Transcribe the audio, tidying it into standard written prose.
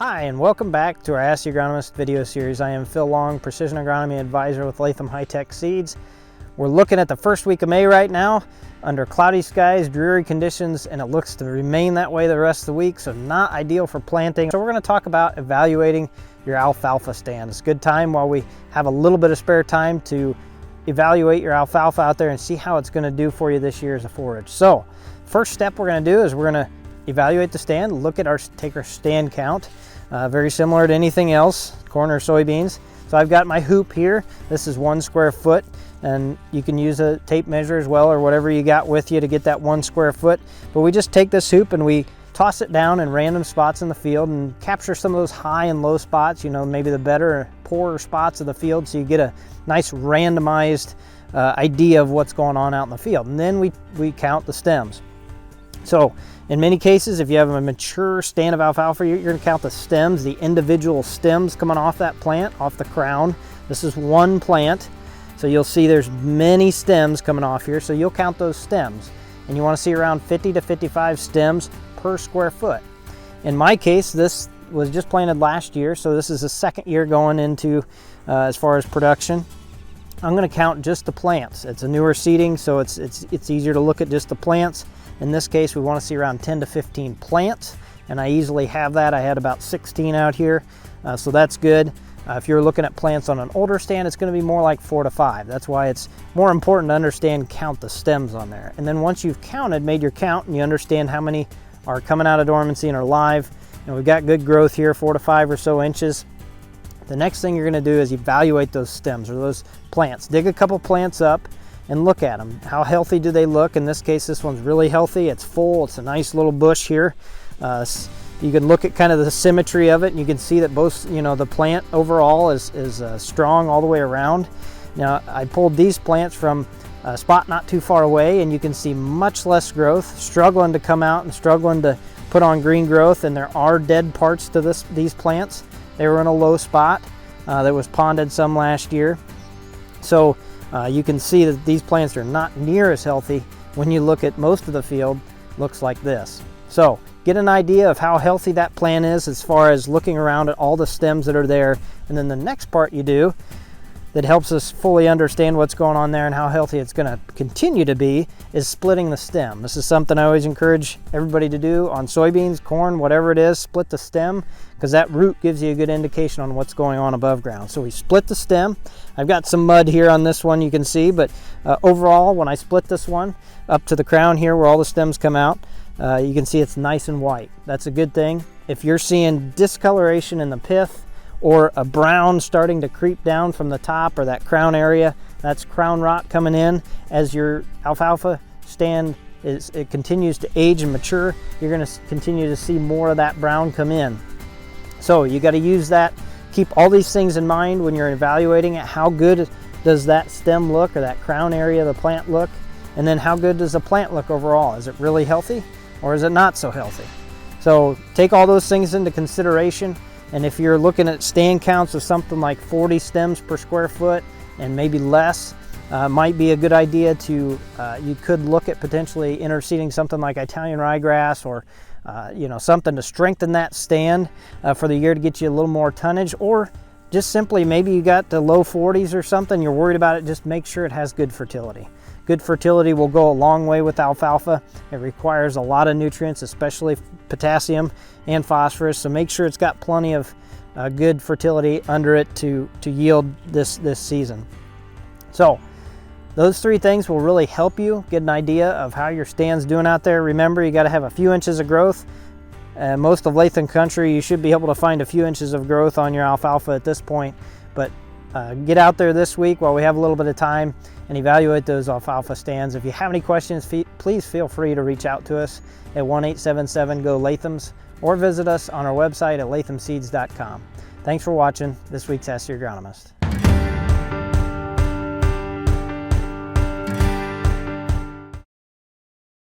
Hi, and welcome back to our Ask the Agronomist video series. I am Phil Long, Precision Agronomy Advisor with Latham High-Tech Seeds. We're looking at the first week of May right now, under cloudy skies, dreary conditions, and it looks to remain that way the rest of the week, so not ideal for planting. So we're going to talk about evaluating your alfalfa stand. It's a good time while we have a little bit of spare time to evaluate your alfalfa out there and see how it's going to do for you this year as a forage. So first step we're going to do is we're going to evaluate the stand, take our stand count. Very similar to anything else, corn or soybeans. So I've got my hoop here. This is 1 square foot, and you can use a tape measure as well, or whatever you got with you to get that 1 square foot. But we just take this hoop and we toss it down in random spots in the field and capture some of those high and low spots, you know, maybe the better or poorer spots of the field, so you get a nice randomized idea of what's going on out in the field. And then we count the stems. So in many cases, if you have a mature stand of alfalfa, you're going to count the stems, the individual stems coming off that plant, off the crown. This is one plant, so you'll see there's many stems coming off here, so you'll count those stems. And you want to see around 50 to 55 stems per square foot. In my case, this was just planted last year, so this is the second year going into as far as production. I'm going to count just the plants. It's a newer seeding, so it's easier to look at just the plants. In this case, we want to see around 10 to 15 plants, and I easily have that. I had about 16 out here, so that's good. If you're looking at plants on an older stand, it's going to be more like 4 to 5. That's why it's more important to understand, count the stems on there. And then once you've counted, made your count, and you understand how many are coming out of dormancy and are live, and we've got good growth here, 4 to 5 or so inches, the next thing you're going to do is evaluate those stems or those plants. Dig a couple plants up and look at them. How healthy do they look? In this case, this one's really healthy. It's full. It's a nice little bush here. You can look at kind of the symmetry of it, and you can see that both, you know, the plant overall is strong all the way around. Now, I pulled these plants from a spot not too far away, and you can see much less growth, struggling to come out and struggling to put on green growth, and there are dead parts to these plants. They were in a low spot that was ponded some last year. So you can see that these plants are not near as healthy when you look at most of the field. Looks like this. So get an idea of how healthy that plant is as far as looking around at all the stems that are there. And then the next part you do that helps us fully understand what's going on there and how healthy it's going to continue to be is splitting the stem. This is something I always encourage everybody to do on soybeans, corn, whatever it is. Split the stem, because that root gives you a good indication on what's going on above ground. So we split the stem. I've got some mud here on this one, you can see, but overall, when I split this one up to the crown here where all the stems come out, you can see it's nice and white. That's a good thing. If you're seeing discoloration in the pith, or a brown starting to creep down from the top or that crown area, that's crown rot coming in. As your alfalfa stand it continues to age and mature, you're going to continue to see more of that brown come in. So you got to use that, keep all these things in mind when you're evaluating it. How good does that stem look, or that crown area of the plant look? And then how good does the plant look overall? Is it really healthy, or is it not so healthy? So take all those things into consideration. And if you're looking at stand counts of something like 40 stems per square foot and maybe less, might be a good idea to, you could look at potentially interseeding something like Italian ryegrass, or you know, something to strengthen that stand for the year to get you a little more tonnage. Or just simply, maybe you got the low 40s or something, you're worried about it, just make sure it has good fertility. Good fertility will go a long way with alfalfa. It requires a lot of nutrients, especially potassium and phosphorus, so make sure it's got plenty of good fertility under it to yield this season. So those three things will really help you get an idea of how your stand's doing out there. Remember, you got to have a few inches of growth. Most of Latham Country, you should be able to find a few inches of growth on your alfalfa at this point, but get out there this week while we have a little bit of time and evaluate those alfalfa stands. If you have any questions, please feel free to reach out to us at 1-877-GO-LATHAMS, or visit us on our website at lathamseeds.com. Thanks for watching this week's Ask the Agronomist.